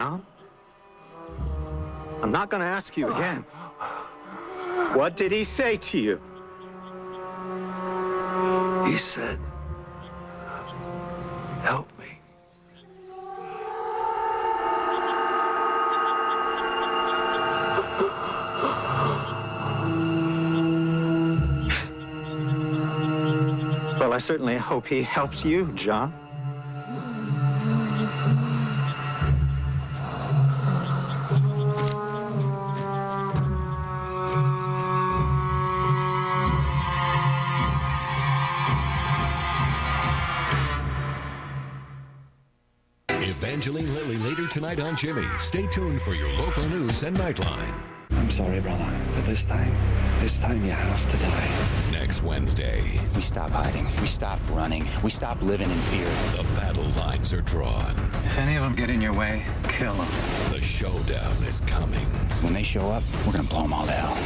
I'm not going to ask you again. What did he say to you? He said, help me. Well, I certainly hope he helps you, John. Evangeline Lilly later tonight on Jimmy. Stay tuned for your local news and Nightline. I'm sorry, brother, but this time you have to die. Next Wednesday, we stop hiding, we stop running, we stop living in fear. The battle lines are drawn. If any of them get in your way, kill them. The showdown is coming. When they show up, we're gonna blow them all down.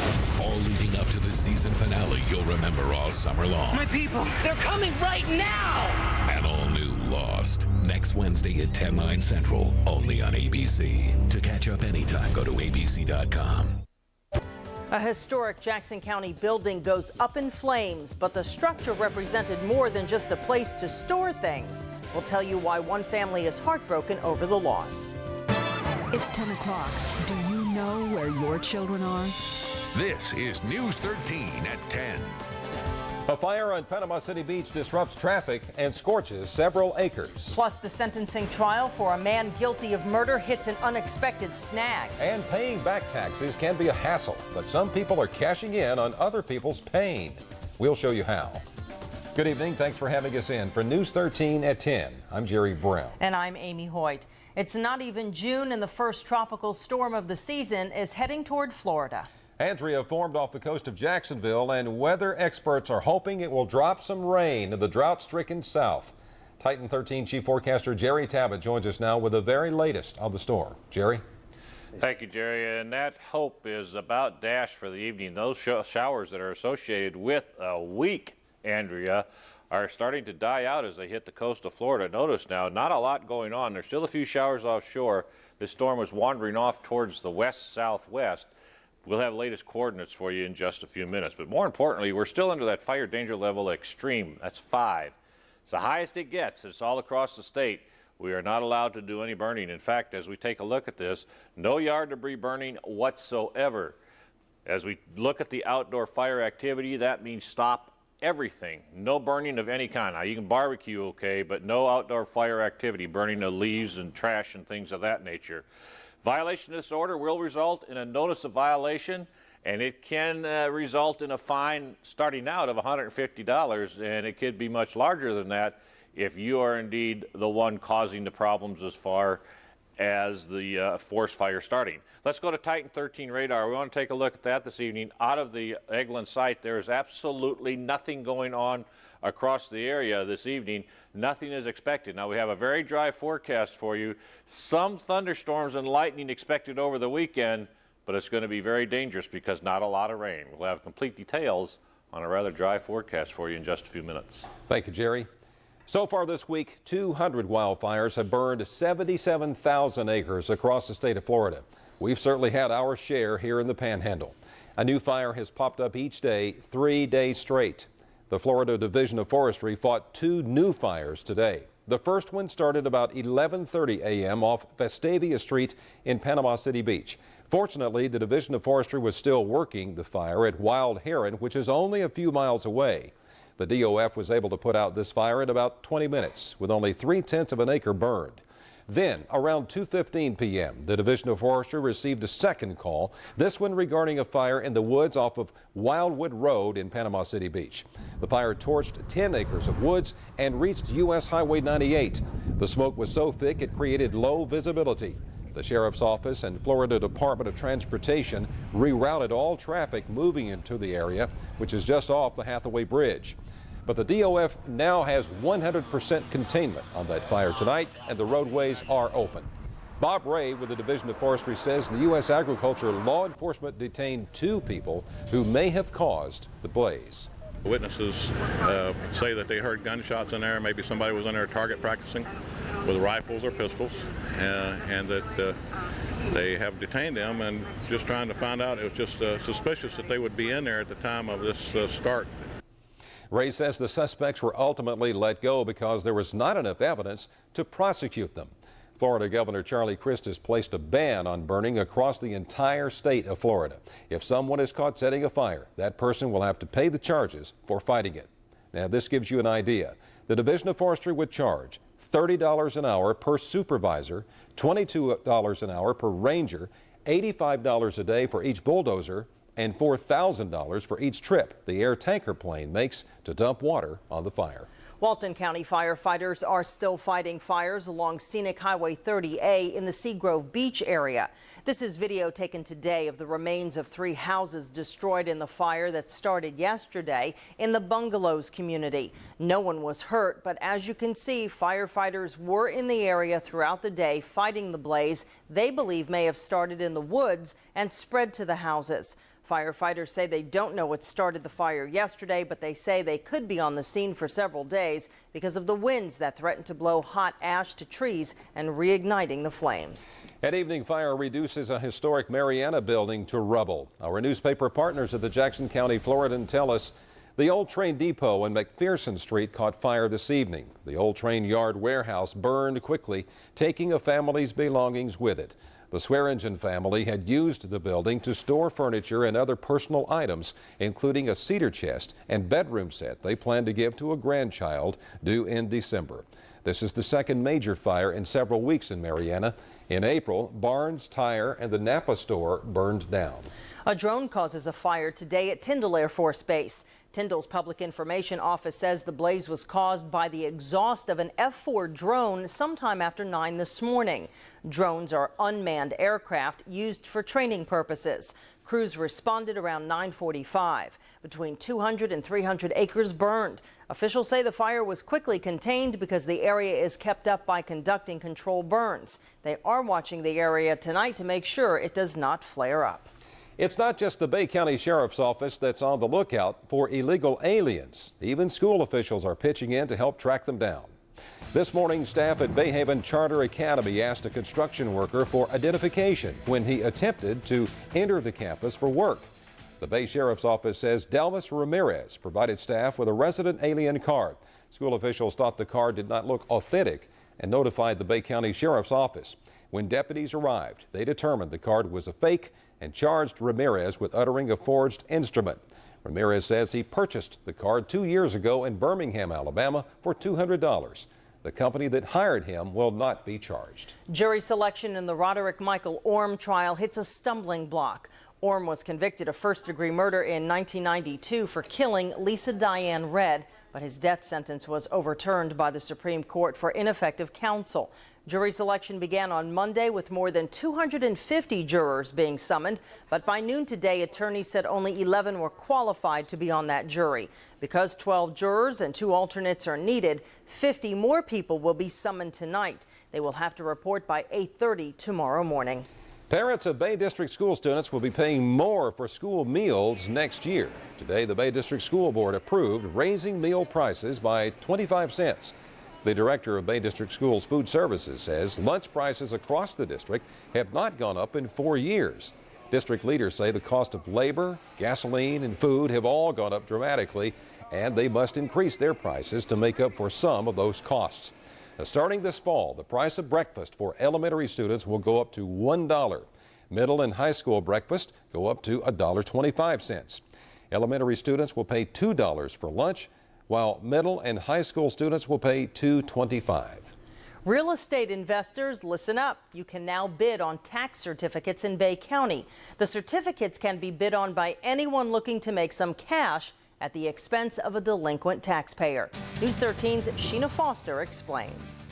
All leading up to the season finale you'll remember all summer long. My people, they're coming right now! An all-new Lost. Next Wednesday at 10/9 Central, only on ABC. To catch up anytime, go to abc.com. A historic Jackson County building goes up in flames, but the structure represented more than just a place to store things. We'll tell you why one family is heartbroken over the loss. It's 10 o'clock. Do you know where your children are? This is News 13 at 10. A fire on Panama City Beach disrupts traffic and scorches several acres. Plus, the sentencing trial for a man guilty of murder hits an unexpected snag. And paying back taxes can be a hassle, but some people are cashing in on other people's pain. We'll show you how. Good evening. Thanks for having us in for News 13 at 10. I'm Jerry Brown. And I'm Amy Hoyt. It's not even June and the first tropical storm of the season is heading toward Florida. Andrea formed off the coast of Jacksonville, and weather experts are hoping it will drop some rain in the drought-stricken south. Titan 13 Chief Forecaster Jerry Tabbitt joins us now with the very latest of the storm. Jerry? Thank you, Jerry. And that hope is about dashed for the evening. Those showers that are associated with a weak Andrea are starting to die out as they hit the coast of Florida. Notice now, not a lot going on. There's still a few showers offshore. This storm was wandering off towards the west-southwest. We'll have latest coordinates for you in just a few minutes. But more importantly, we're still under that fire danger level extreme. That's 5. It's the highest it gets. It's all across the state. We are not allowed to do any burning. In fact, as we take a look at this, no yard debris burning whatsoever. As we look at the outdoor fire activity, that means stop everything. No burning of any kind. Now, you can barbecue, okay, but no outdoor fire activity, burning of leaves and trash and things of that nature. Violation of this order will result in a notice of violation, and it can result in a fine starting out of $150, and it could be much larger than that if you are indeed the one causing the problems as far as the forest fire starting. Let's go to Titan 13 radar. We want to take a look at that this evening. Out of the Eglin site, there is absolutely nothing going on across the area this evening. Nothing is expected. Now, we have a very dry forecast for you. Some thunderstorms and lightning expected over the weekend, but it's going to be very dangerous because not a lot of rain. We'll have complete details on a rather dry forecast for you in just a few minutes. Thank you, Jerry. So far this week, 200 wildfires have burned 77,000 acres across the state of Florida. We've certainly had our share here in the Panhandle. A new fire has popped up each day, 3 days straight. The Florida Division of Forestry fought 2 new fires today. The first one started about 11:30 a.m. off Vestavia Street in Panama City Beach. Fortunately, the Division of Forestry was still working the fire at Wild Heron, which is only a few miles away. The DOF was able to put out this fire in about 20 minutes with only 3/10 of an acre burned. Then, around 2:15 p.m., the Division of Forestry received a second call, this one regarding a fire in the woods off of Wildwood Road in Panama City Beach. The fire torched 10 acres of woods and reached U.S. Highway 98. The smoke was so thick it created low visibility. The Sheriff's Office and Florida Department of Transportation rerouted all traffic moving into the area, which is just off the Hathaway Bridge. But the DOF now has 100% containment on that fire tonight, and the roadways are open. Bob Ray with the Division of Forestry says the U.S. Agriculture law enforcement detained 2 people who may have caused the blaze. Witnesses say that they heard gunshots in there. Maybe somebody was in there target practicing. with rifles or pistols, and that they have detained them and just trying to find out. It was just suspicious that they would be in there at the time of this start. Ray says the suspects were ultimately let go because there was not enough evidence to prosecute them. Florida Governor Charlie Crist has placed a ban on burning across the entire state of Florida. If someone is caught setting a fire, that person will have to pay the charges for fighting it. Now, this gives you an idea. The Division of Forestry would charge $30 an hour per supervisor, $22 an hour per ranger, $85 a day for each bulldozer, and $4,000 for each trip the air tanker plane makes to dump water on the fire. Walton County firefighters are still fighting fires along Scenic Highway 30A in the Seagrove Beach area. This is video taken today of the remains of 3 houses destroyed in the fire that started yesterday in the Bungalows community. No one was hurt, but as you can see, firefighters were in the area throughout the day fighting the blaze they believe may have started in the woods and spread to the houses. Firefighters say they don't know what started the fire yesterday, but they say they could be on the scene for several days because of the winds that threaten to blow hot ash to trees and reigniting the flames. An evening fire reduces a historic Mariana building to rubble. Our newspaper partners at the Jackson County Floridan tell us the old train depot on McPherson Street caught fire this evening. The old train yard warehouse burned quickly, taking a family's belongings with it. The Swearingen family had used the building to store furniture and other personal items, including a cedar chest and bedroom set they plan to give to a grandchild due in December. This is the second major fire in several weeks in Mariana. In April, Barnes Tire and the Napa store burned down. A drone causes a fire today at Tyndall Air Force Base. Tyndall's Public Information Office says the blaze was caused by the exhaust of an F-4 drone sometime after 9 this morning. Drones are unmanned aircraft used for training purposes. Crews responded around 9:45. Between 200 and 300 acres burned. Officials say the fire was quickly contained because the area is kept up by conducting controlled burns. They are watching the area tonight to make sure it does not flare up. It's not just the Bay County Sheriff's Office that's on the lookout for illegal aliens. Even school officials are pitching in to help track them down. This morning, staff at Bayhaven Charter Academy asked a construction worker for identification when he attempted to enter the campus for work. The Bay Sheriff's Office says Delmas Ramirez provided staff with a resident alien card. School officials thought the card did not look authentic and notified the Bay County Sheriff's Office. When deputies arrived, they determined the card was a fake and charged Ramirez with uttering a forged instrument. Ramirez says he purchased the card 2 years ago in Birmingham, Alabama for $200. The company that hired him will not be charged. Jury selection in the Roderick Michael Orm trial hits a stumbling block. Orm was convicted of first-degree murder in 1992 for killing Lisa Diane Redd, but his death sentence was overturned by the Supreme Court for ineffective counsel. Jury selection began on Monday with more than 250 jurors being summoned, but by noon today, attorneys said only 11 were qualified to be on that jury. Because 12 jurors and 2 alternates are needed, 50 more people will be summoned tonight. They will have to report by 8:30 tomorrow morning. Parents of Bay District school students will be paying more for school meals next year. Today, the Bay District School Board approved raising meal prices by 25 cents. The director of Bay District Schools Food Services says lunch prices across the district have not gone up in 4 years. District leaders say the cost of labor, gasoline, and food have all gone up dramatically, and they must increase their prices to make up for some of those costs. Now, starting this fall, the price of breakfast for elementary students will go up to $1. Middle and high school breakfast go up to $1.25. Elementary students will pay $2 for lunch, while middle and high school students will pay $2.25. Real estate investors, listen up. You can now bid on tax certificates in Bay County. The certificates can be bid on by anyone looking to make some cash at the expense of a delinquent taxpayer. News 13's Sheena Foster explains.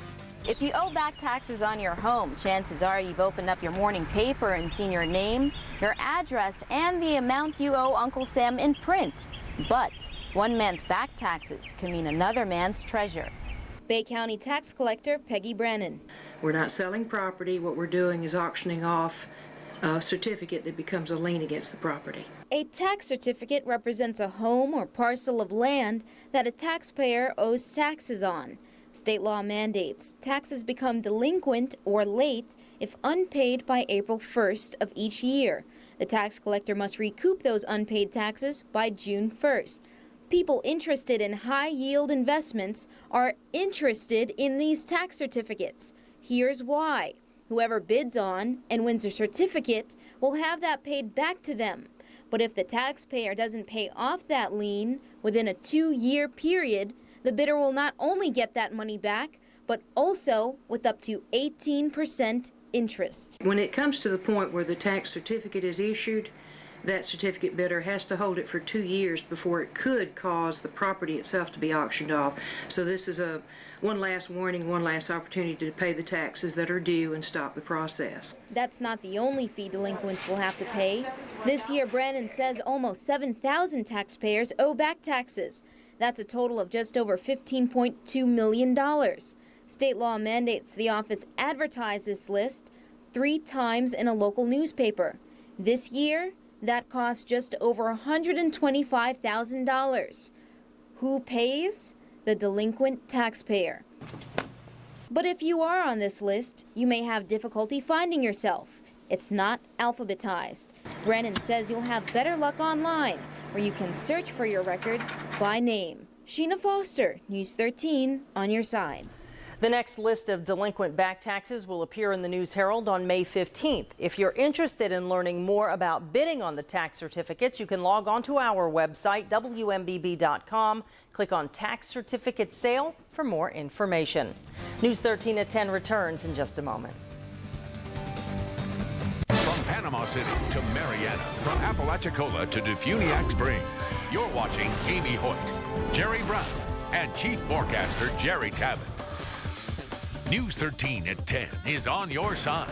If you owe back taxes on your home, chances are you've opened up your morning paper and seen your name, your address, and the amount you owe Uncle Sam in print. But one man's back taxes can mean another man's treasure. Bay County tax collector Peggy Brennan. We're not selling property. What we're doing is auctioning off a certificate that becomes a lien against the property. A tax certificate represents a home or parcel of land that a taxpayer owes taxes on. State law mandates taxes become delinquent or late if unpaid by April 1st of each year. The tax collector must recoup those unpaid taxes by June 1st. People interested in high-yield investments are interested in these tax certificates. Here's why. Whoever bids on and wins a certificate will have that paid back to them. But if the taxpayer doesn't pay off that lien within a 2-year period, the bidder will not only get that money back, but also with up to 18% interest. When it comes to the point where the tax certificate is issued, that certificate bidder has to hold it for 2 years before it could cause the property itself to be auctioned off. So this is one last warning, one last opportunity to pay the taxes that are due and stop the process. That's not the only fee delinquents will have to pay. This year, Brannon says almost 7,000 taxpayers owe back taxes. That's a total of just over $15.2 million. State law mandates the office advertise this list 3 times in a local newspaper. This year, that cost just over $125,000. Who pays? The delinquent taxpayer. But if you are on this list, you may have difficulty finding yourself. It's not alphabetized. Brannon says you'll have better luck online, where you can search for your records by name. Sheena Foster, News 13, on your side. The next list of delinquent back taxes will appear in the News Herald on May 15th. If you're interested in learning more about bidding on the tax certificates, you can log on to our website, WMBB.com. Click on Tax Certificate Sale for more information. News 13 at 10 returns in just a moment. From Panama City to Marietta, from Apalachicola to Defuniak Springs, you're watching Amy Hoyt, Jerry Brown, and Chief Forecaster Jerry Tabbitt. News 13 at 10 is on your side.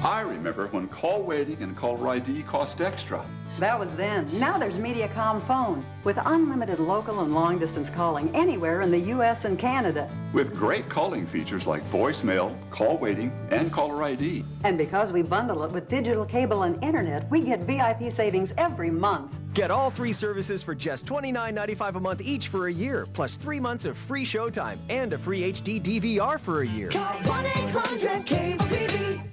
I remember when call waiting and caller ID cost extra. That was then. Now there's Mediacom Phone with unlimited local and long-distance calling anywhere in the U.S. and Canada. With great calling features like voicemail, call waiting, and caller ID. And because we bundle it with digital cable and internet, we get VIP savings every month. Get all 3 services for just $29.95 a month each for a year, plus 3 months of free Showtime and a free HD DVR for a year. Call 1-800-CABLE-TV.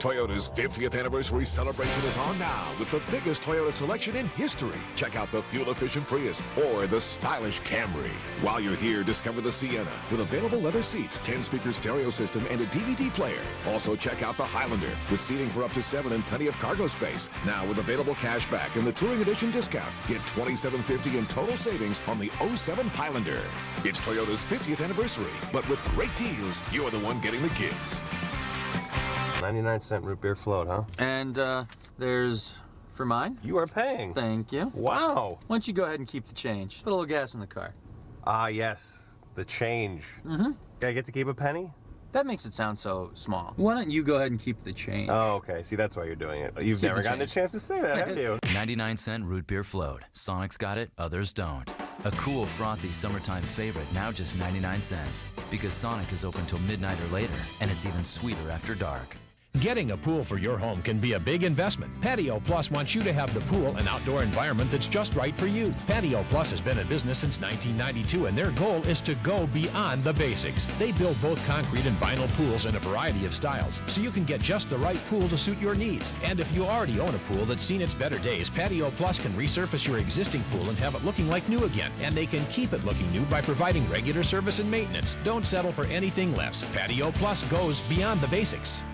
Toyota's 50th anniversary celebration is on now with the biggest Toyota selection in history. Check out the fuel-efficient Prius or the stylish Camry. While you're here, discover the Sienna with available leather seats, 10-speaker stereo system, and a DVD player. Also, check out the Highlander with seating for up to 7 and plenty of cargo space. Now with available cash back and the Touring Edition discount, get $2,750 in total savings on the 07 Highlander. It's Toyota's 50th anniversary, but with great deals, you're the one getting the gifts. 99-cent root beer float, huh? And, there's... for mine? You are paying. Thank you. Wow. Why don't you go ahead and keep the change? Put a little gas in the car. Ah, yes. The change. Mm-hmm. I get to keep a penny? That makes it sound so small. Why don't you go ahead and keep the change? Oh, okay. See, that's why you're doing it. You've never gotten a chance to say that, have you? 99-cent root beer float. Sonic's got it, others don't. A cool, frothy summertime favorite, now just 99 cents. Because Sonic is open till midnight or later, and it's even sweeter after dark. Getting a pool for your home can be a big investment. Patio Plus wants you to have the pool and outdoor environment that's just right for you. Patio Plus has been in business since 1992, and their goal is to go beyond the basics. They build both concrete and vinyl pools in a variety of styles, so you can get just the right pool to suit your needs. And if you already own a pool that's seen its better days, Patio Plus can resurface your existing pool and have it looking like new again. And they can keep it looking new by providing regular service and maintenance. Don't settle for anything less. Patio Plus goes beyond the basics.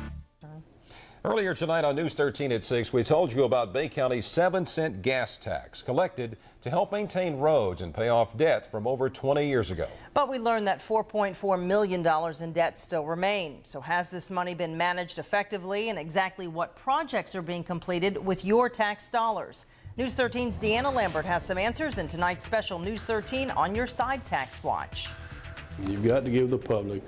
Earlier tonight on News 13 at 6, we told you about Bay County's 7-cent gas tax collected to help maintain roads and pay off debt from over 20 years ago. But we learned that $4.4 million in debt still remain. So has this money been managed effectively, and exactly what projects are being completed with your tax dollars? News 13's Deanna Lambert has some answers in tonight's special News 13 On Your Side Tax Watch. You've got to give the public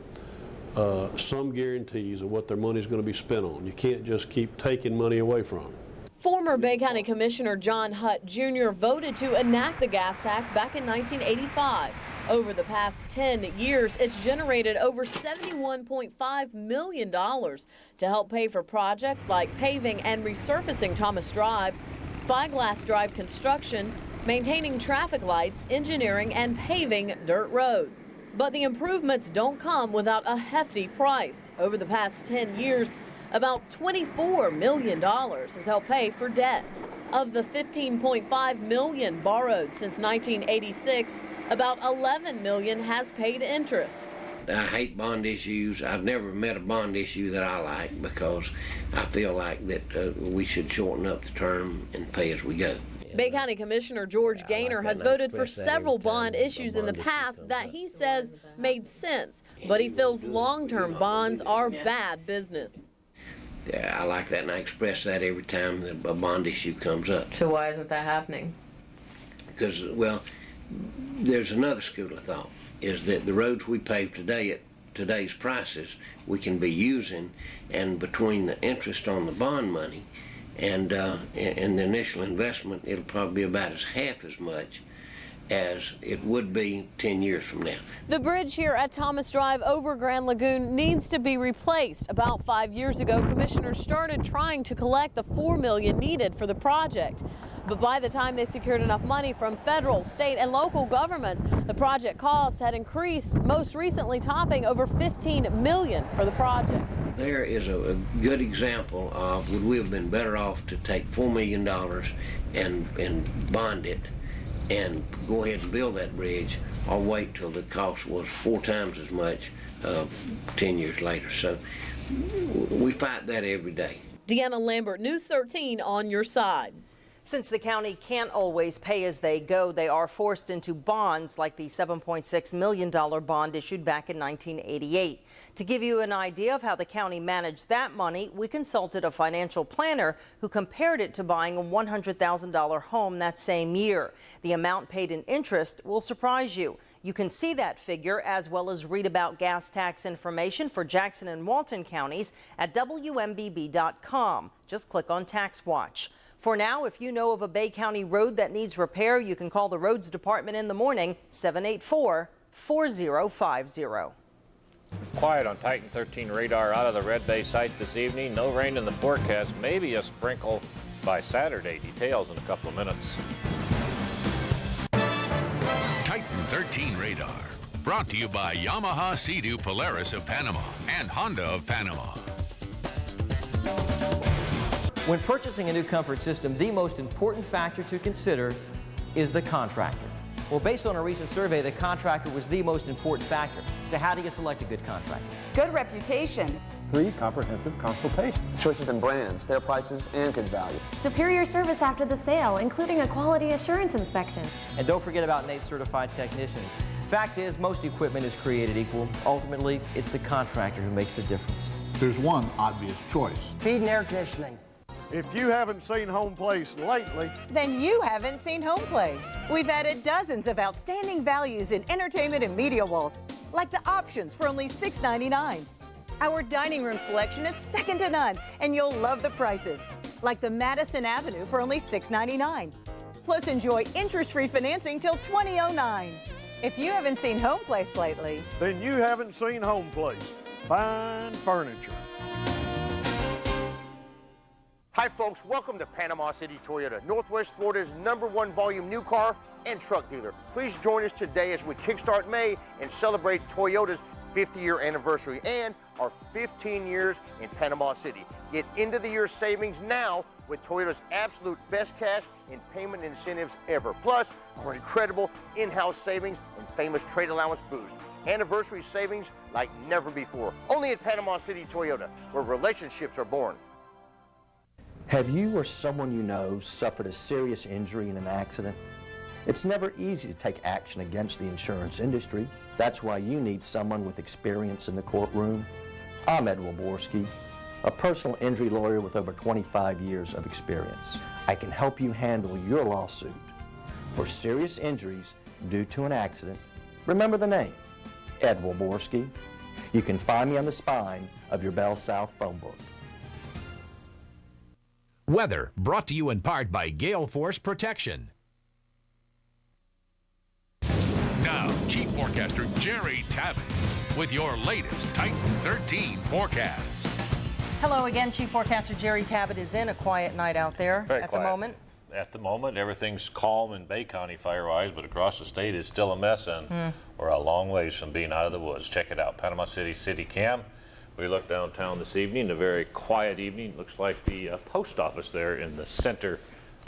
some guarantees of what their money is going to be spent on. You can't just keep taking money away from them. Former Bay County Commissioner John Hutt Jr. voted to enact the gas tax back in 1985. Over the past 10 years, it's generated over $71.5 million to help pay for projects like paving and resurfacing Thomas Drive, Spyglass Drive construction, maintaining traffic lights, engineering, and paving dirt roads. But the improvements don't come without a hefty price. Over the past 10 years, about $24 million has helped pay for debt. Of the $15.5 million borrowed since 1986, about $11 million has paid interest. I hate bond issues. I've never met a bond issue that I like because I feel like that we should shorten up the term and pay as we go. Bay County Commissioner George Gaynor has voted for several bond issues in the past that he says made sense, but he feels long-term bonds are bad business. Yeah, I like that, and I express that every time that a bond issue comes up. So why isn't that happening? Because, well, there's another school of thought, is that the roads we pave today at today's prices we can be using, and between the interest on the bond money and the initial investment, it'll probably be about half as much as it would be 10 years from now. The bridge here at Thomas Drive over Grand Lagoon needs to be replaced. About 5 years ago, commissioners started trying to collect the $4 million needed for the project. But by the time they secured enough money from federal, state, and local governments, the project costs had increased, most recently topping over $15 million for the project. There is a good example of would we have been better off to take $4 million and bond it and go ahead and build that bridge, or wait till the cost was 4 times as much 10 years later. So we fight that every day. Deanna Lambert, News 13 on your side. Since the county can't always pay as they go, they are forced into bonds like the $7.6 million bond issued back in 1988. To give you an idea of how the county managed that money, we consulted a financial planner who compared it to buying a $100,000 home that same year. The amount paid in interest will surprise you. You can see that figure as well as read about gas tax information for Jackson and Walton counties at WMBB.com. Just click on Tax Watch. For now, if you know of a Bay County road that needs repair, you can call the Roads Department in the morning, 784-4050. Quiet on Titan 13 radar out of the Red Bay site this evening. No rain in the forecast, maybe a sprinkle by Saturday. Details in a couple of minutes. Titan 13 radar, brought to you by Yamaha Sea-Doo Polaris of Panama and Honda of Panama. When purchasing a new comfort system, the most important factor to consider is the contractor. Well, based on a recent survey, the contractor was the most important factor. So how do you select a good contractor? Good reputation. 3 comprehensive consultations. Choices in brands, fair prices, and good value. Superior service after the sale, including a quality assurance inspection. And don't forget about NATE certified technicians. Fact is, most equipment is created equal. Ultimately, it's the contractor who makes the difference. There's one obvious choice. Feed and air conditioning. If you haven't seen Home Place lately, then you haven't seen Home Place. We've added dozens of outstanding values in entertainment and media walls, like the options for only $6.99. Our dining room selection is second to none, and you'll love the prices, like the Madison Avenue for only $6.99. Plus, enjoy interest-free financing till 2009. If you haven't seen Home Place lately, then you haven't seen Home Place. Fine furniture. Hi folks, welcome to Panama City Toyota, Northwest Florida's #1 volume new car and truck dealer. Please join us today as we kickstart May and celebrate Toyota's 50-year anniversary and our 15 years in Panama City. Get into the year savings now with Toyota's absolute best cash and payment incentives ever. Plus, our incredible in-house savings and famous trade allowance boost. Anniversary savings like never before. Only at Panama City Toyota, where relationships are born. Have you or someone you know suffered a serious injury in an accident? It's never easy to take action against the insurance industry. That's why you need someone with experience in the courtroom. I'm Ed Wilborski, a personal injury lawyer with over 25 years of experience. I can help you handle your lawsuit. For serious injuries due to an accident, remember the name, Ed Wilborski. You can find me on the spine of your Bell South phone book. Weather brought to you in part by Gale Force Protection. Now, Chief Forecaster Jerry Tabbitt with your latest Titan 13 forecast. Hello again, Chief Forecaster Jerry Tabbitt is in. A quiet night out there Very at quiet. the moment. at the moment. Everything's calm in Bay County fire-wise, but across the state it's still a mess, and we're a long ways from being out of the woods. Check it out, Panama City City Cam. We look downtown this evening, a very quiet evening. Looks like the post office there in the center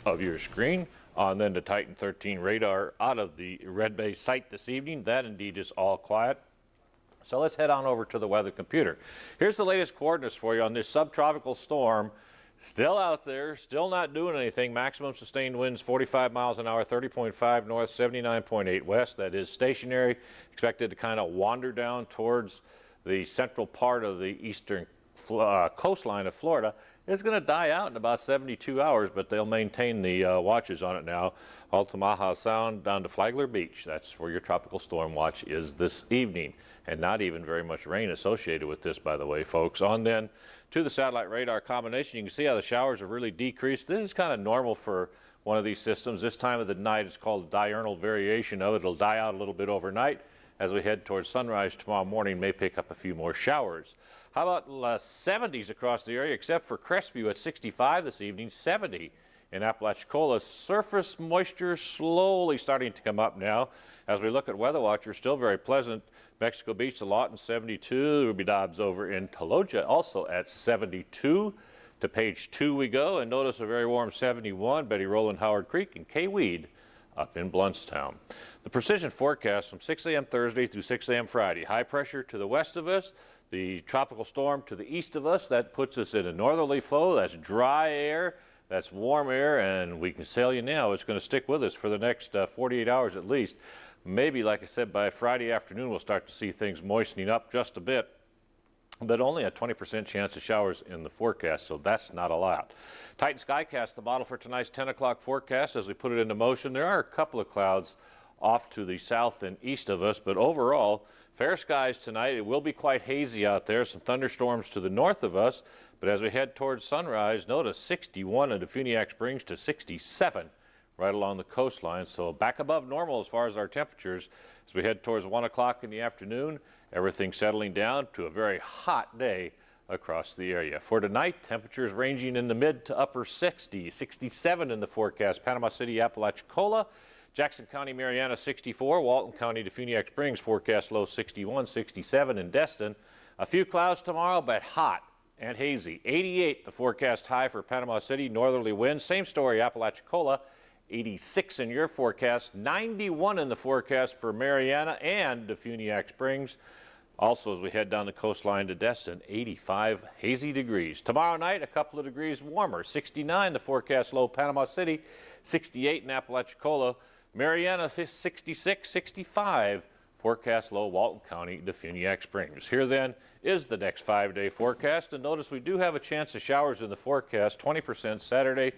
of your screen. On then the Titan 13 radar out of the Red Bay site this evening. That indeed is all quiet. So let's head on over to the weather computer. Here's the latest coordinates for you on this subtropical storm. Still out there, still not doing anything. Maximum sustained winds 45 miles an hour, 30.5 north, 79.8 west. That is stationary, expected to kind of wander down towards the central part of the eastern coastline of Florida. It's going to die out in about 72 hours, but they'll maintain the watches on it now. Altamaha Sound down to Flagler Beach. That's where your tropical storm watch is this evening. And not even very much rain associated with this, by the way, folks. On then to the satellite radar combination, you can see how the showers have really decreased. This is kind of normal for one of these systems. This time of the night, it's called a diurnal variation of it. It'll die out a little bit overnight. As we head towards sunrise tomorrow morning, may pick up a few more showers. How about 70s across the area, except for Crestview at 65 this evening, 70 in Apalachicola. Surface moisture slowly starting to come up now. As we look at weather watchers, still very pleasant. Mexico Beach, the Lawton 72. Ruby Dobbs over in Taloja also at 72. To page 2 we go, and notice a very warm 71. Betty Rowland, Howard Creek, and K-Weed up in Bluntstown. The precision forecast from 6 a.m. Thursday through 6 a.m. Friday. High pressure to the west of us, the tropical storm to the east of us. That puts us in a northerly flow. That's dry air, that's warm air, and we can tell you now it's going to stick with us for the next 48 hours at least. Maybe, like I said, by Friday afternoon we'll start to see things moistening up just a bit, but only a 20% chance of showers in the forecast, so that's not a lot. Titan Skycast, the model for tonight's 10 o'clock forecast. As we put it into motion, there are a couple of clouds off to the south and east of us, but overall, fair skies tonight. It will be quite hazy out there. Some thunderstorms to the north of us, but as we head towards sunrise, notice 61 in Defuniak Springs to 67 right along the coastline, so back above normal as far as our temperatures. As we head towards 1 o'clock in the afternoon, everything settling down to a very hot day across the area. For tonight, temperatures ranging in the mid to upper 60s, 67 in the forecast. Panama City, Apalachicola, Jackson County, Mariana 64, Walton County, Defuniak Springs forecast low 61, 67 in Destin. A few clouds tomorrow, but hot and hazy. 88 the forecast high for Panama City, northerly winds. Same story, Apalachicola. 86 in your forecast, 91 in the forecast for Mariana and Defuniak Springs. Also, as we head down the coastline to Destin, 85 hazy degrees. Tomorrow night, a couple of degrees warmer, 69 the forecast low, Panama City, 68 in Apalachicola, Mariana 66, 65 forecast low, Walton County, Defuniak Springs. Here then is the next 5-day forecast, and notice we do have a chance of showers in the forecast, 20% Saturday,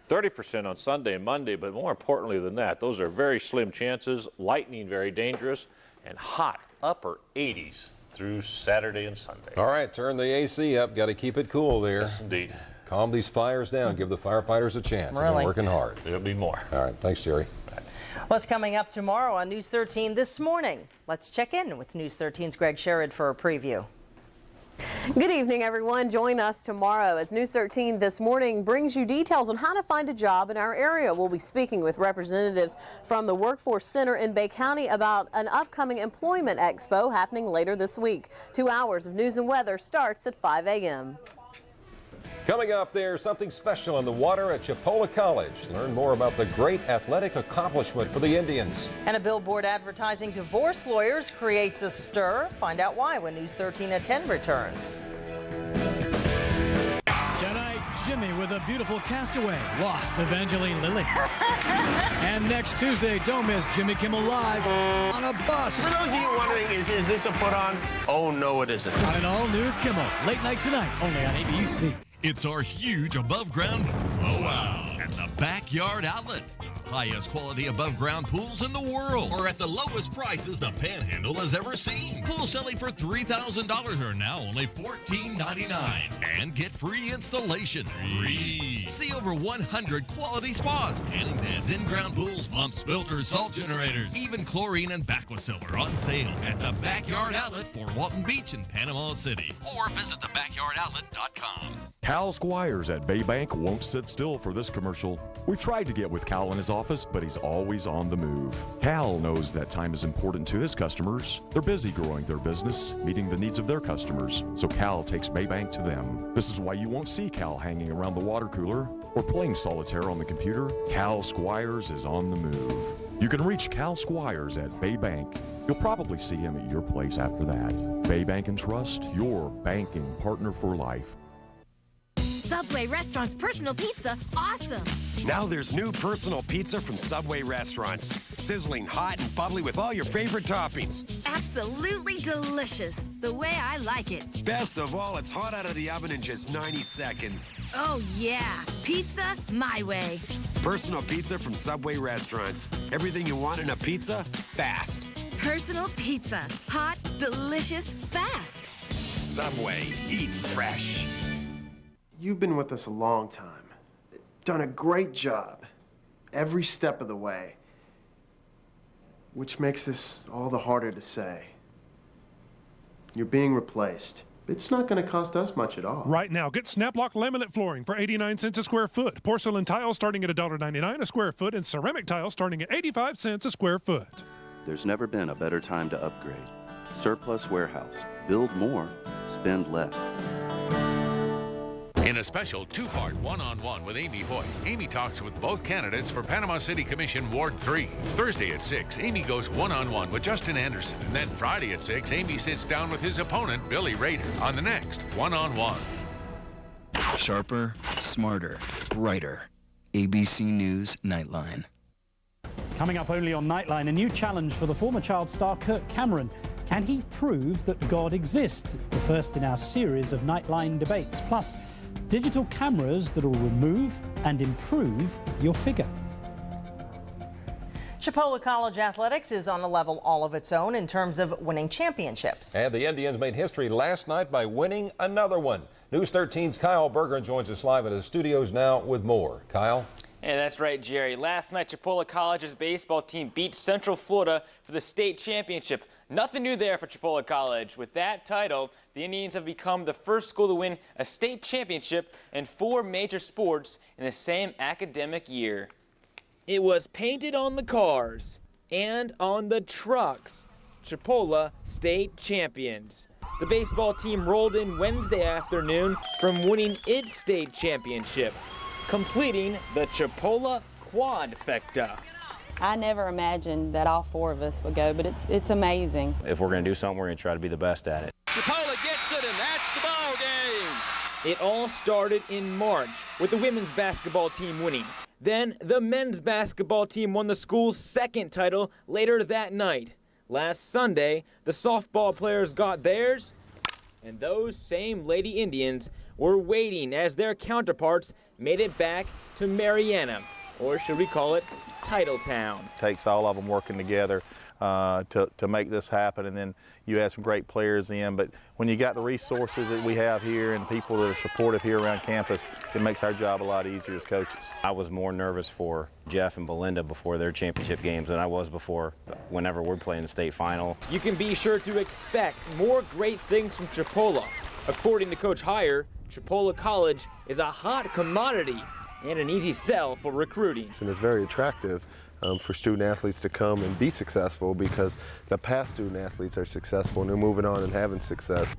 30% on Sunday and Monday, but more importantly than that, those are very slim chances, lightning very dangerous, and hot upper 80s through Saturday and Sunday. All right, turn the AC up. Got to keep it cool there. Yes, indeed. Calm these fires down. Give the firefighters a chance. Really? They're working hard. There'll be more. All right, thanks, Jerry. What's coming up tomorrow on News 13 this morning? Let's check in with News 13's Greg Sherrod for a preview. Good evening, everyone. Join us tomorrow as News 13 this morning brings you details on how to find a job in our area. We'll be speaking with representatives from the Workforce Center in Bay County about an upcoming employment expo happening later this week. 2 hours of news and weather starts at 5 a.m. Coming up, there's something special in the water at Chipola College. Learn more about the great athletic accomplishment for the Indians. And a billboard advertising divorce lawyers creates a stir. Find out why when News 13 at 10 returns. Tonight, Jimmy with a beautiful castaway. Lost Evangeline Lilly. And next Tuesday, don't miss Jimmy Kimmel Live on a bus. For those of you wondering, is this a put on? Oh, no, it isn't. On an all-new Kimmel. Late night tonight, only on ABC. It's our huge above-ground blowout at the Backyard Outlet. Highest quality above-ground pools in the world, or at the lowest prices the Panhandle has ever seen. Pools selling for $3,000 are now only $14.99, and get free installation. Free. See over 100 quality spas, tanning beds, in-ground pools, pumps, filters, salt generators, even chlorine and Aquasilver on sale at the Backyard Outlet for Walton Beach and Panama City. Or visit thebackyardoutlet.com. Cal Squires at Bay Bank won't sit still for this commercial. We've tried to get with Cal in his office, but he's always on the move. Cal knows that time is important to his customers. They're busy growing their business, meeting the needs of their customers, so Cal takes Bay Bank to them. This is why you won't see Cal hanging around the water cooler or playing solitaire on the computer. Cal Squires is on the move. You can reach Cal Squires at Bay Bank. You'll probably see him at your place after that. Bay Bank and Trust, your banking partner for life. Subway Restaurants Personal Pizza, awesome! Now there's new personal pizza from Subway Restaurants. Sizzling hot and bubbly with all your favorite toppings. Absolutely delicious, the way I like it. Best of all, it's hot out of the oven in just 90 seconds. Oh yeah, pizza my way. Personal pizza from Subway Restaurants. Everything you want in a pizza, fast. Personal pizza, hot, delicious, fast. Subway, eat fresh. You've been with us a long time, done a great job every step of the way, which makes this all the harder to say. You're being replaced. It's not going to cost us much at all. Right now, get Snap-Lock laminate flooring for 89 cents a square foot, porcelain tile starting at $1.99 a square foot, and ceramic tile starting at 85 cents a square foot. There's never been a better time to upgrade. Surplus Warehouse. Build more, spend less. In a special two-part one-on-one with Amy Hoyt, Amy talks with both candidates for Panama City Commission Ward 3. Thursday at 6, Amy goes one-on-one with Justin Anderson. And then Friday at 6, Amy sits down with his opponent, Billy Rader, on the next one-on-one. Sharper, smarter, brighter. ABC News Nightline. Coming up only on Nightline, a new challenge for the former child star Kirk Cameron. Can he prove that God exists? It's the first in our series of Nightline debates. Plus, digital cameras that will remove and improve your figure. Chipola College athletics is on a level all of its own in terms of winning championships. And the Indians made history last night by winning another one. News 13's Kyle Berger joins us live at the studios now with more. Kyle? Yeah, that's right, Jerry. Last night, Chipola College's baseball team beat Central Florida for the state championship. Nothing new there for Chipola College. With that title, the Indians have become the first school to win a state championship in 4 major sports in the same academic year. It was painted on the cars and on the trucks. Chipola state champions. The baseball team rolled in Wednesday afternoon from winning its state championship, completing the Chipola quadfecta. I never imagined that all 4 of us would go, but it's amazing. If we're going to do something, we're going to try to be the best at it. Chipola gets it, and that's the ball game. It all started in March with the women's basketball team winning. Then the men's basketball team won the school's second title later that night. Last Sunday, the softball players got theirs, and those same Lady Indians were waiting as their counterparts made it back to Mariana, or should we call it Titletown. Takes all of them working together to make this happen, and then you have some great players in, but when you got the resources that we have here and people that are supportive here around campus, it makes our job a lot easier as coaches. I was more nervous for Jeff and Belinda before their championship games than I was before whenever we're playing the state final. You can be sure to expect more great things from Chipola. According to Coach Heyer, Chipola College is a hot commodity and an easy sell for recruiting. And it's very attractive for student athletes to come and be successful because the past student athletes are successful and they're moving on and having success.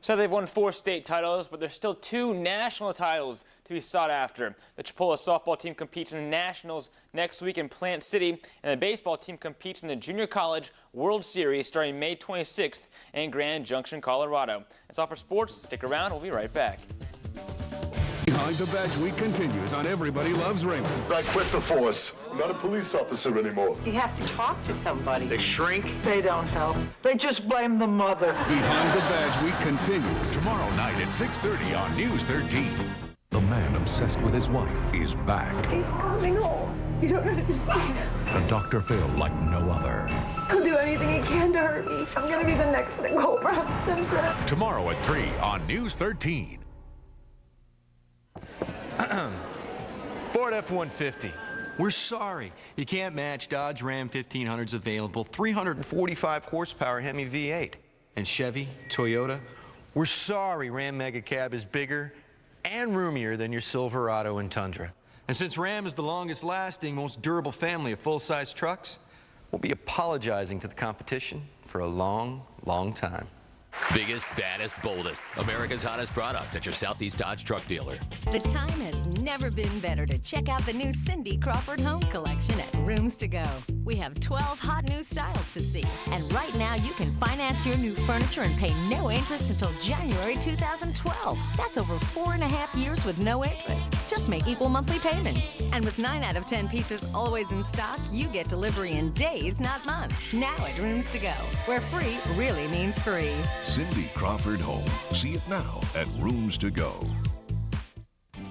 So they've won 4 state titles, but there's still 2 national titles to be sought after. The Chipola softball team competes in the Nationals next week in Plant City, and the baseball team competes in the Junior College World Series starting May 26th in Grand Junction, Colorado. That's all for sports. Stick around. We'll be right back. Behind the Badge Week continues on Everybody Loves Raymond. I quit the force. I'm not a police officer anymore. You have to talk to somebody. They shrink. They don't help. They just blame the mother. Behind the Badge Week continues. Tomorrow night at 6:30 on News 13. The man obsessed with his wife is back. He's coming home. You don't understand. A Dr. Phil like no other. He'll do anything he can to hurt me. I'm going to be the next Nicole Brown Simpson. Tomorrow at 3 on News 13. Ford F-150. We're sorry. You can't match Dodge Ram 1500's available 345 horsepower Hemi V8. And Chevy, Toyota, We're sorry Ram Mega Cab is bigger and roomier than your Silverado and Tundra. And since Ram is the longest lasting, most durable family of full-size trucks, we'll be apologizing to the competition for a long, long time. Biggest, baddest, boldest. America's hottest products at your Southeast Dodge truck dealer. The time has never been better to check out the new Cindy Crawford Home Collection at Rooms to Go. We have 12 hot new styles to see. And right now you can finance your new furniture and pay no interest until January 2012. That's over 4.5 years with no interest. Just make equal monthly payments. And with 9 out of 10 pieces always in stock, you get delivery in days, not months. Now at Rooms to Go, where free really means free. Cindy Crawford Home. See it now at Rooms to Go.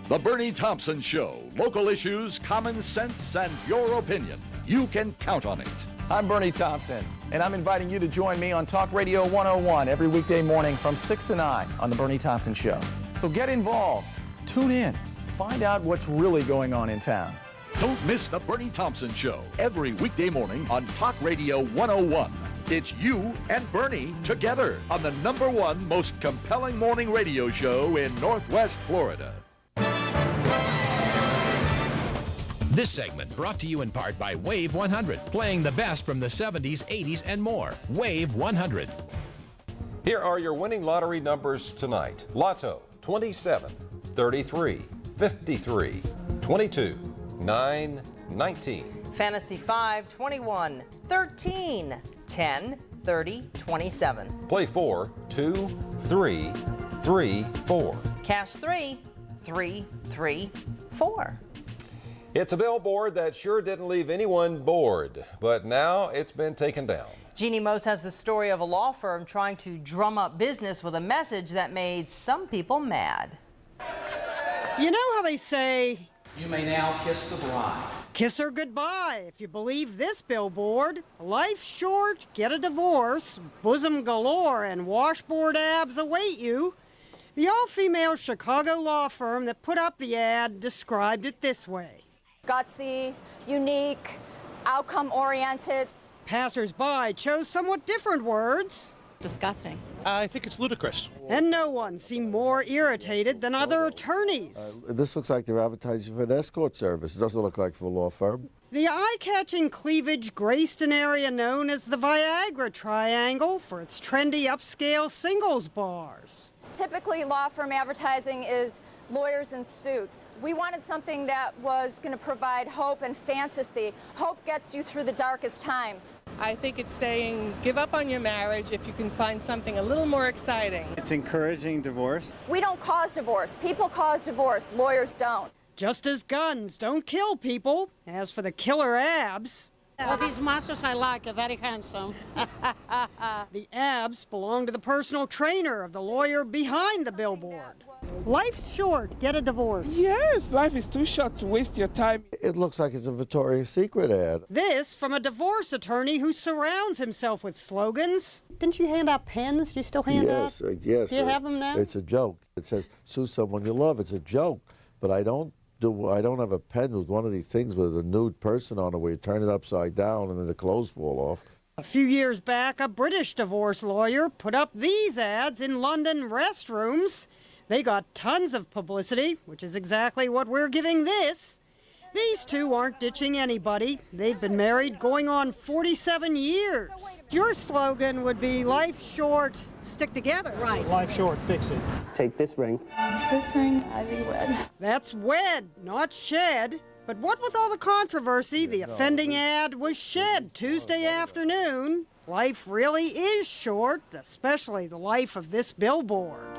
The Bernie Thompson Show. Local issues, common sense, and your opinion. You can count on it. I'm Bernie Thompson, and I'm inviting you to join me on Talk Radio 101 every weekday morning from 6 to 9 on The Bernie Thompson Show. So get involved. Tune in. Find out what's really going on in town. Don't miss The Bernie Thompson Show every weekday morning on Talk Radio 101. It's you and Bernie together on the #1 most compelling morning radio show in Northwest Florida. This segment brought to you in part by Wave 100, playing the best from the 70s, 80s, and more. Wave 100. Here are your winning lottery numbers tonight. Lotto, 27, 33, 53, 22, 9, 19. Fantasy 5, 21, 13, 10, 30, 27. Play 4, 2, 3, 3, 4. Cash 3, 3, 3, 4. It's a billboard that sure didn't leave anyone bored, but now it's been taken down. Jeannie Mose has the story of a law firm trying to drum up business with a message that made some people mad. You know how they say, "You may now kiss the bride." Kiss her goodbye. If you believe this billboard, life's short, get a divorce, bosom galore, and washboard abs await you. The all-female Chicago law firm that put up the ad described it this way. Gutsy, unique, outcome-oriented. Passers-by chose somewhat different words. Disgusting. I think it's ludicrous. And no one seemed more irritated than other attorneys. This looks like they're advertising for an escort service. It doesn't look like for a law firm. The eye-catching cleavage graced an area known as the Viagra Triangle for its trendy upscale singles bars. Typically, law firm advertising is lawyers in suits. We wanted something that was going to provide hope and fantasy. Hope gets you through the darkest times. I think it's saying give up on your marriage if you can find something a little more exciting. It's encouraging divorce. We don't cause divorce. People cause divorce. Lawyers don't. Just as guns don't kill people, as for the killer abs... Well, these monsters I like are very handsome. The abs belong to the personal trainer of the lawyer behind the billboard. Life's short, get a divorce. Yes, life is too short to waste your time. It looks like it's a Victoria's Secret ad. This from a divorce attorney who surrounds himself with slogans. Didn't you hand out pens? Do you still hand out? Yes. Do you have them now? It's a joke. It says, sue someone you love. It's a joke, but I don't have a pen with one of these things with a nude person on it where you turn it upside down and then the clothes fall off. A few years back, a British divorce lawyer put up these ads in London restrooms. They got tons of publicity, which is exactly what we're giving this. These two aren't ditching anybody. They've been married going on 47 years. Your slogan would be, life short, stick together. Right. Life short, fix it. Take this ring. This ring, I be wed. That's wed, not shed. But what with all the controversy, the offending ad was shed Tuesday afternoon. Life really is short, especially the life of this billboard.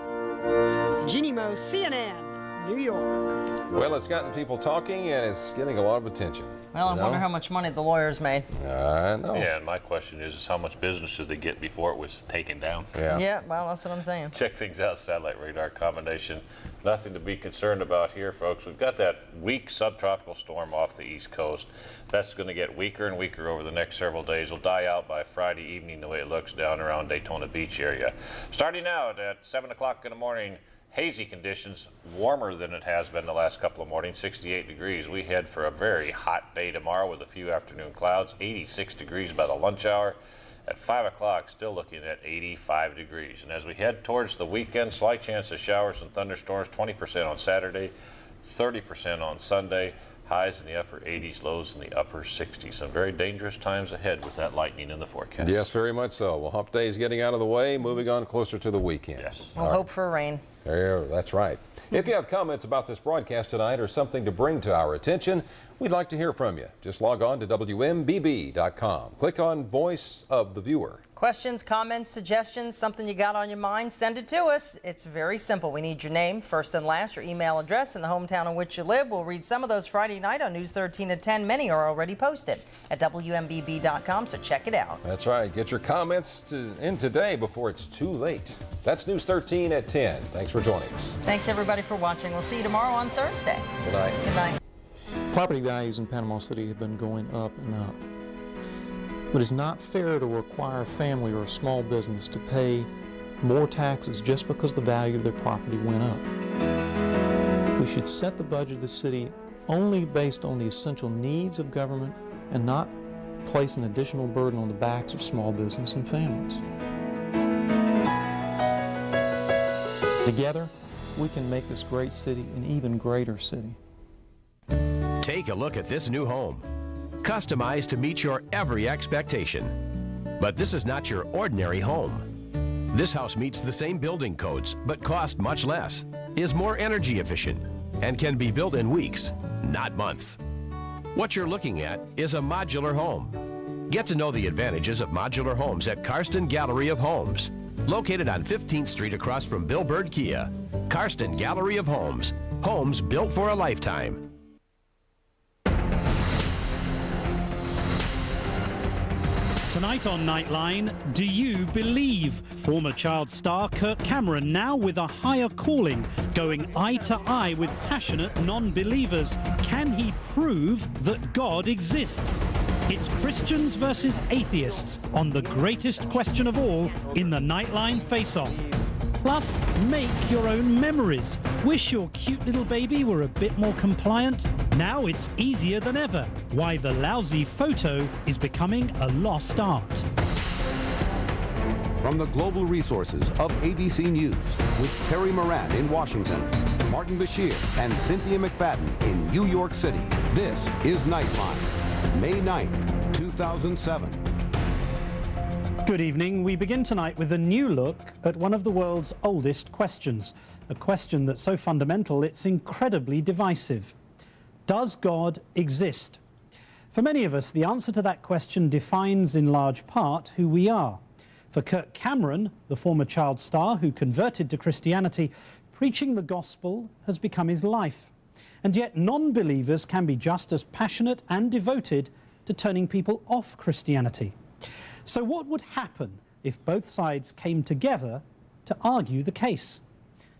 Jeannie Mose, CNN, New York. Well, it's gotten people talking and it's getting a lot of attention. Well, I wonder how much money the lawyers made. I know. Yeah, and my question is how much business did they get before it was taken down? Yeah, well, that's what I'm saying. Check things out, satellite radar combination. Nothing to be concerned about here, folks. We've got that weak subtropical storm off the East Coast. That's going to get weaker and weaker over the next several days. It'll die out by Friday evening the way it looks down around Daytona Beach area. Starting out at 7 o'clock in the morning, hazy conditions, warmer than it has been the last couple of mornings, 68 degrees. We head for a very hot day tomorrow with a few afternoon clouds, 86 degrees by the lunch hour. At 5 o'clock, still looking at 85 degrees. And as we head towards the weekend, slight chance of showers and thunderstorms, 20% on Saturday, 30% on Sunday. Highs in the upper 80s, lows in the upper 60s. Some very dangerous times ahead with that lightning in the forecast. Yes, very much so. Well, hump day is getting out of the way, moving on closer to the weekend. Yes. We'll hope for rain. That's right. If you have comments about this broadcast tonight or something to bring to our attention, we'd like to hear from you. Just log on to WMBB.com. Click on Voice of the Viewer. Questions, comments, suggestions, something you got on your mind, send it to us. It's very simple. We need your name, first and last, your email address, and the hometown in which you live. We'll read some of those Friday night on News 13 at 10. Many are already posted at WMBB.com, so check it out. That's right. Get your comments in today before it's too late. That's News 13 at 10. Thanks for joining us. Thanks, everybody, for watching. We'll see you tomorrow on Thursday. Good night. Good night. Property values in Panama City have been going up and up. But it's not fair to require a family or a small business to pay more taxes just because the value of their property went up. We should set the budget of the city only based on the essential needs of government and not place an additional burden on the backs of small business and families. Together, we can make this great city an even greater city. Take a look at this new home. Customized to meet your every expectation. But this is not your ordinary home. This house meets the same building codes, but costs much less, is more energy efficient, and can be built in weeks, not months. What you're looking at is a modular home. Get to know the advantages of modular homes at Karsten Gallery of Homes. Located on 15th Street across from Bill Bird Kia. Karsten Gallery of Homes. Homes built for a lifetime. Tonight on Nightline, do you believe? Former child star Kirk Cameron now with a higher calling, going eye to eye with passionate non-believers. Can he prove that God exists? It's Christians versus atheists on the greatest question of all in the Nightline Face-Off. Plus, make your own memories. Wish your cute little baby were a bit more compliant? Now it's easier than ever. Why the lousy photo is becoming a lost art. From the global resources of ABC News, with Terry Moran in Washington, Martin Bashir and Cynthia McFadden in New York City, this is Nightline, May 9th, 2007. Good evening. We begin tonight with a new look at one of the world's oldest questions, a question that's so fundamental it's incredibly divisive. Does God exist? For many of us, the answer to that question defines in large part who we are. For Kirk Cameron, the former child star who converted to Christianity, preaching the gospel has become his life. And yet non-believers can be just as passionate and devoted to turning people off Christianity. So what would happen if both sides came together to argue the case?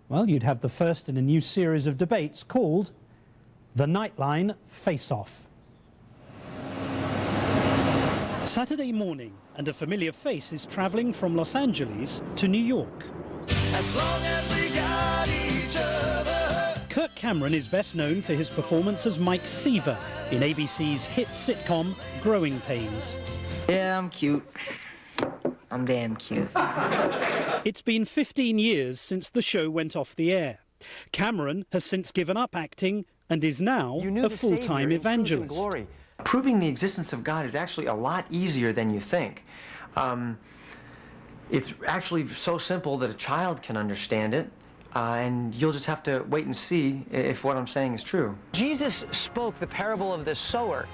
Well, you'd have the first in a new series of debates called the Nightline Face-Off. Saturday morning, and a familiar face is traveling from Los Angeles to New York. As long as we got each other. Kirk Cameron is best known for his performance as Mike Seaver in ABC's hit sitcom Growing Pains. Yeah, I'm cute. I'm damn cute. It's been 15 years since the show went off the air. Cameron has since given up acting and is now a full-time evangelist. Glory. Proving the existence of God is actually a lot easier than you think. It's actually so simple that a child can understand it, and you'll just have to wait and see if what I'm saying is true. Jesus spoke the parable of the sower.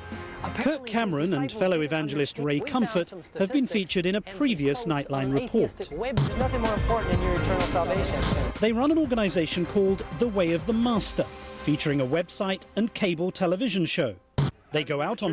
Kirk Cameron and fellow evangelist Ray Comfort have been featured in a previous Nightline report. There's nothing more important than your eternal salvation. They run an organization called The Way of the Master, featuring a website and cable television show. They go out on